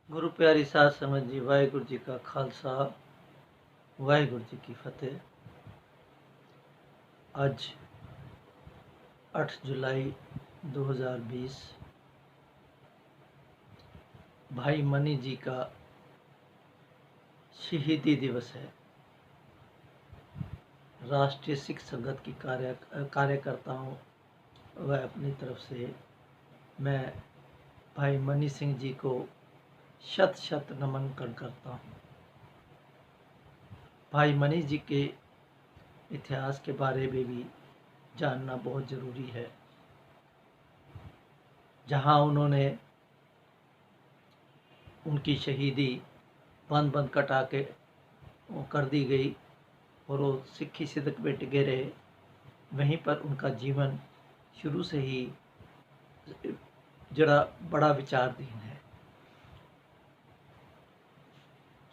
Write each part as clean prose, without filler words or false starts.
गुरु प्यारी साध संगत जी, वाहिगुरु जी का खालसा, वाहिगुरु जी की फतेह। आज 8 जुलाई 2020 भाई मनी जी का शहीदी दिवस है। राष्ट्रीय सिख संगत की कार्यकर्ताओं व अपनी तरफ से मैं भाई मनी सिंह जी को शत शत नमन करता हूँ। भाई मनी जी के इतिहास के बारे में भी जानना बहुत ज़रूरी है। जहाँ उन्होंने उनकी शहीदी बंद कटा के कर दी गई और वो सिक्खी सिदक में टिके रहे, वहीं पर उनका जीवन शुरू से ही जरा बड़ा विचारधीन है।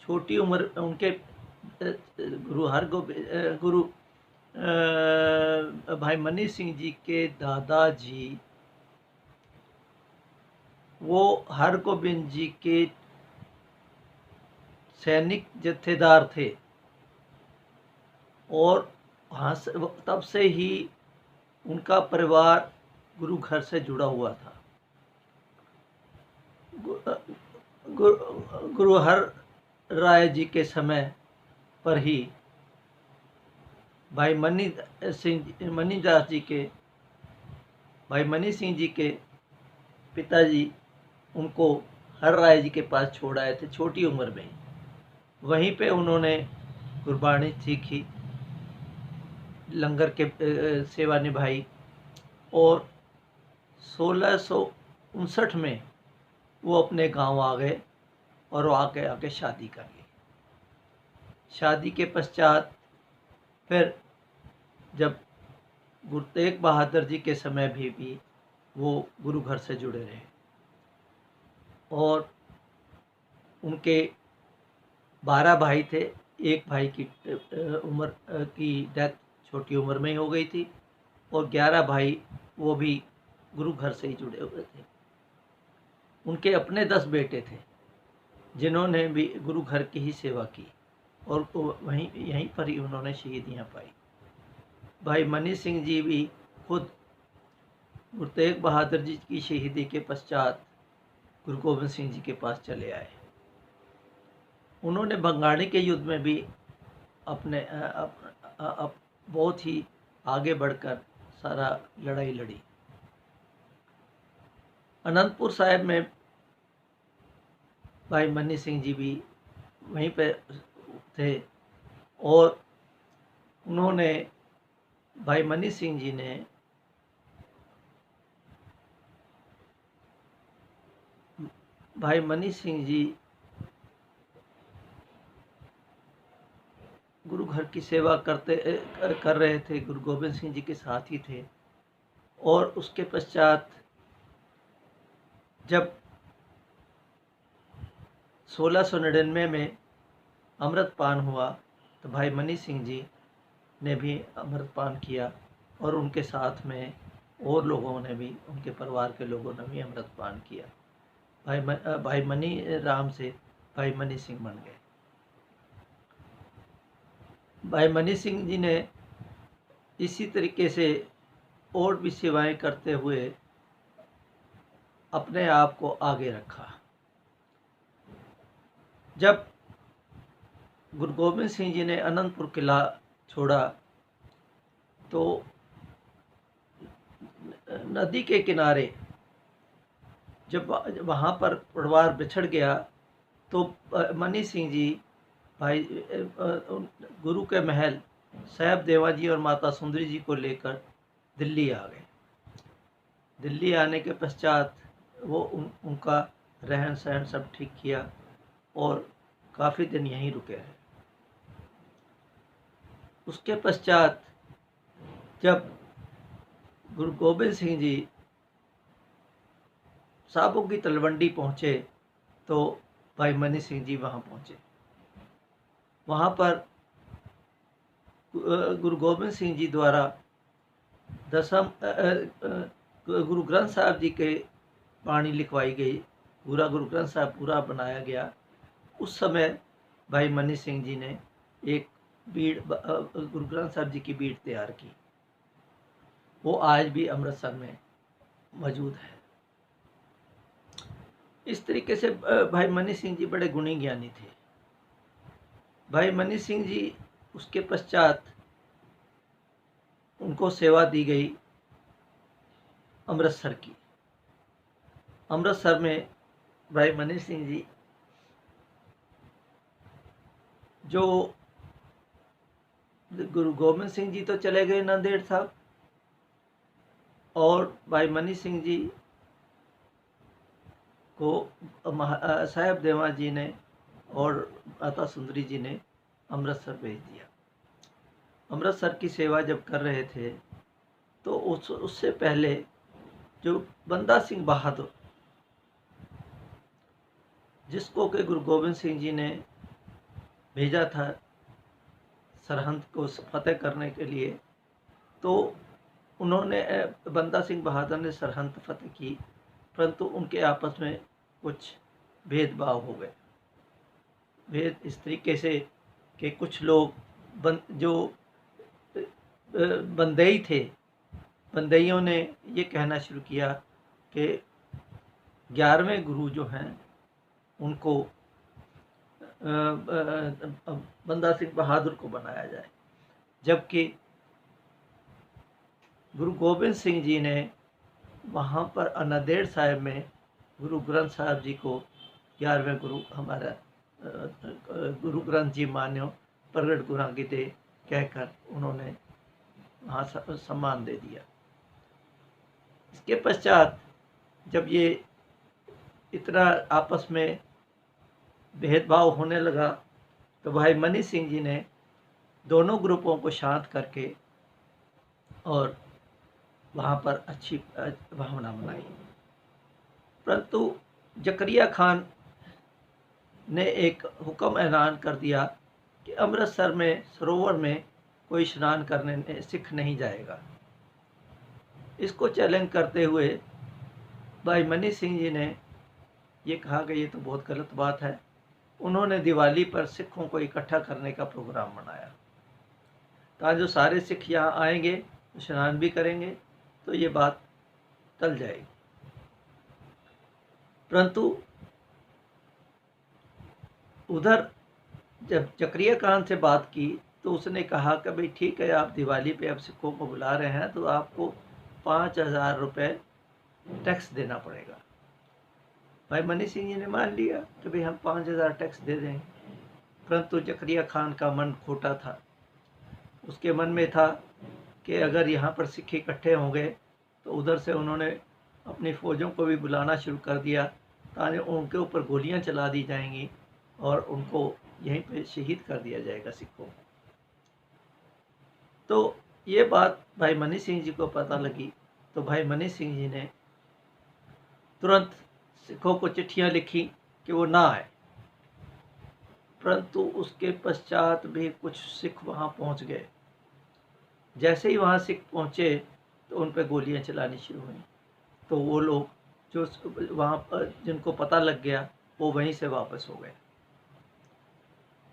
छोटी उम्र उनके गुरु भाई मनी सिंह जी के दादाजी वो हरगोबिंद जी के सैनिक जत्थेदार थे और वहाँ से तब से ही उनका परिवार गुरु घर से जुड़ा हुआ था। गुरु हर राय जी के समय पर ही भाई मनी सिंह जी के पिताजी उनको हर राय जी के पास छोड़ आए थे छोटी उम्र में ही। वहीं पे उन्होंने गुरबाणी सीखी, लंगर के सेवा निभाई और 1659 में वो अपने गांव आ गए और वो आके शादी कर ली। शादी के पश्चात फिर जब गुरु तेग बहादुर जी के समय भी वो गुरु घर से जुड़े रहे और उनके 12 भाई थे। एक भाई की उम्र की डेथ छोटी उम्र में ही हो गई थी और 11 भाई वो भी गुरु घर से ही जुड़े हुए थे। उनके अपने 10 बेटे थे जिन्होंने भी गुरु घर की ही सेवा की और यहीं पर ही उन्होंने शहीदियाँ पाई। भाई मनी सिंह जी भी खुद गुरु तेग बहादुर जी की शहीदी के पश्चात गुरु गोबिंद सिंह जी के पास चले आए। उन्होंने बंगाणी के युद्ध में भी अपने बहुत ही आगे बढ़कर सारा लड़ाई लड़ी। अनंतपुर साहिब में भाई मनी सिंह जी भी वहीं पे थे और उन्होंने भाई मनी सिंह जी ने गुरु घर की सेवा कर रहे थे, गुरु गोबिंद सिंह जी के साथ ही थे। और उसके पश्चात जब 1699 में अमृतपान हुआ तो भाई मनी सिंह जी ने भी अमृतपान किया और उनके साथ में और लोगों ने भी, उनके परिवार के लोगों ने भी अमृतपान किया। भाई मनी राम से भाई मनी सिंह बन गए। भाई मनी सिंह जी ने इसी तरीके से और भी सेवाएं करते हुए अपने आप को आगे रखा। जब गुरु गोबिंद सिंह जी ने अनंतपुर किला छोड़ा तो नदी के किनारे जब वहाँ पर परिवार बिछड़ गया तो मनी सिंह जी भाई गुरु के महल साहब देवा जी और माता सुंदरी जी को लेकर दिल्ली आ गए। दिल्ली आने के पश्चात वो उनका रहन सहन सब ठीक किया और काफ़ी दिन यहीं रुके रहे। उसके पश्चात जब गुरु गोबिंद सिंह जी साबों की तलवंडी पहुँचे तो भाई मनी सिंह जी वहाँ पहुँचे। वहाँ पर गुरु गोबिंद सिंह जी द्वारा गुरु ग्रंथ साहब जी के बाणी लिखवाई गई पूरा गुरु ग्रंथ साहब पूरा बनाया गया, उस समय भाई मनी सिंह जी ने एक बीड़ गुरु ग्रंथ साहब जी की बीड़ तैयार की। वो आज भी अमृतसर में मौजूद है। इस तरीके से भाई मनी सिंह जी बड़े गुणी ज्ञानी थे। भाई मनी सिंह जी उसके पश्चात उनको सेवा दी गई अमृतसर की। अमृतसर में भाई मनी सिंह जी जो गुरु गोबिंद सिंह जी तो चले गए नांदेड़ साहब, और भाई मनी सिंह जी को साहेब देवा जी ने और माता सुंदरी जी ने अमृतसर भेज दिया। अमृतसर की सेवा जब कर रहे थे तो उससे पहले जो बंदा सिंह बहादुर, जिसको के गुरु गोबिंद सिंह जी ने भेजा था सरहंद को फतेह करने के लिए, तो उन्होंने बंदा सिंह बहादुर ने सरहंद फतेह की, परंतु उनके आपस में कुछ भेदभाव हो गए। भेद इस तरीके से कि कुछ लोग जो बंदेई थे, बंदेइयों ने ये कहना शुरू किया कि 11वें गुरु जो हैं उनको बंदा सिंह बहादुर को बनाया जाए, जबकि गुरु गोबिंद सिंह जी ने वहाँ पर अनादेड़ साहिब में गुरु ग्रंथ साहब जी को 11वें गुरु हमारा गुरु ग्रंथ जी मान्यो प्रगट गुरां की दे कहकर उन्होंने वहाँ सम्मान दे दिया। इसके पश्चात जब ये इतना आपस में भेदभाव होने लगा तो भाई मनी सिंह जी ने दोनों ग्रुपों को शांत करके और वहाँ पर अच्छी भावना बनाई। परंतु जकरिया खान ने एक हुक्म ऐलान कर दिया कि अमृतसर में सरोवर में कोई स्नान करने सिख नहीं जाएगा। इसको चैलेंज करते हुए भाई मनी सिंह जी ने ये कहा कि ये तो बहुत गलत बात है। उन्होंने दिवाली पर सिखों को इकट्ठा करने का प्रोग्राम बनाया, ताकि जो सारे सिख यहाँ आएंगे स्नान भी करेंगे तो ये बात टल जाएगी। परंतु उधर जब जकरिया खान से बात की तो उसने कहा कि भाई ठीक है, आप दिवाली पे अब सिखों को बुला रहे हैं तो आपको 5,000 रुपये टैक्स देना पड़ेगा। भाई मनी सिंह जी ने मान लिया कि भाई हम 5,000 टैक्स दे देंगे। परंतु जकरिया खान का मन खोटा था। उसके मन में था कि अगर यहाँ पर सिख इकट्ठे होंगे तो उधर से उन्होंने अपनी फ़ौजों को भी बुलाना शुरू कर दिया, ताकि उनके ऊपर गोलियां चला दी जाएंगी और उनको यहीं पे शहीद कर दिया जाएगा सिखों। तो ये बात भाई मनी सिंह जी को पता लगी, तो भाई मनी सिंह जी ने तुरंत सिखों को चिट्ठियां लिखी कि वो ना आए। परंतु उसके पश्चात भी कुछ सिख वहाँ पहुँच गए। जैसे ही वहाँ सिख पहुँचे तो उन पर गोलियां चलानी शुरू हुई। तो वो लोग जो वहाँ पर जिनको पता लग गया वो वहीं से वापस हो गए।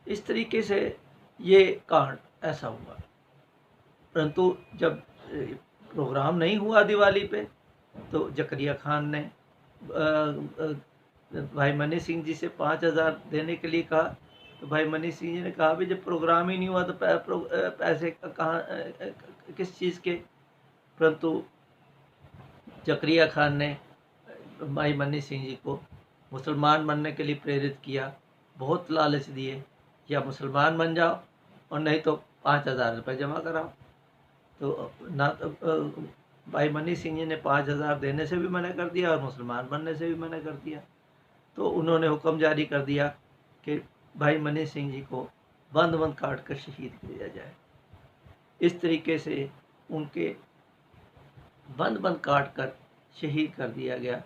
इस तरीके से ये कांड ऐसा हुआ। परंतु जब प्रोग्राम नहीं हुआ दिवाली पे तो जकरिया खान ने भाई मनी सिंह जी से 5,000 देने के लिए कहा। तो भाई मनी सिंह जी ने कहा भी जब प्रोग्राम ही नहीं हुआ तो पैसे कहाँ किस चीज़ के। परंतु जकरिया खान ने भाई मनी सिंह जी को मुसलमान बनने के लिए प्रेरित किया, बहुत लालच दिए, या मुसलमान बन जाओ और नहीं तो 5,000 रुपये जमा कराओ। तो ना तो भाई मनी सिंह जी ने 5,000 देने से भी मना कर दिया और मुसलमान बनने से भी मना कर दिया। तो उन्होंने हुक्म जारी कर दिया कि भाई मनी सिंह जी को बंद बंद काट कर शहीद किया जाए। इस तरीके से उनके बंद बंद काट कर शहीद कर दिया गया।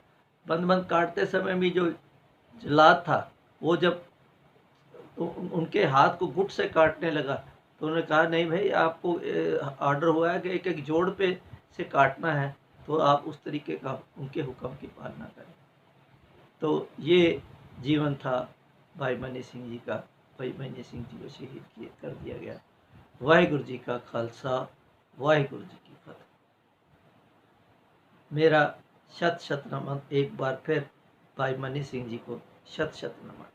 बंद बंद काटते समय भी जो जल्लाद था वो जब तो उनके हाथ को गुट से काटने लगा तो उन्होंने कहा नहीं भाई, आपको ऑर्डर हुआ है कि एक एक जोड़ पे से काटना है, तो आप उस तरीके का उनके हुक्म की पालना करें। तो ये जीवन था भाई मनी सिंह जी का। भाई मनी सिंह जी को शहीद कर दिया गया। वाहिगुरु जी का खालसा, वाहिगुरु जी की फतेह। मेरा शत शत नमन एक बार फिर भाई मनी सिंह जी को शत शत नमन।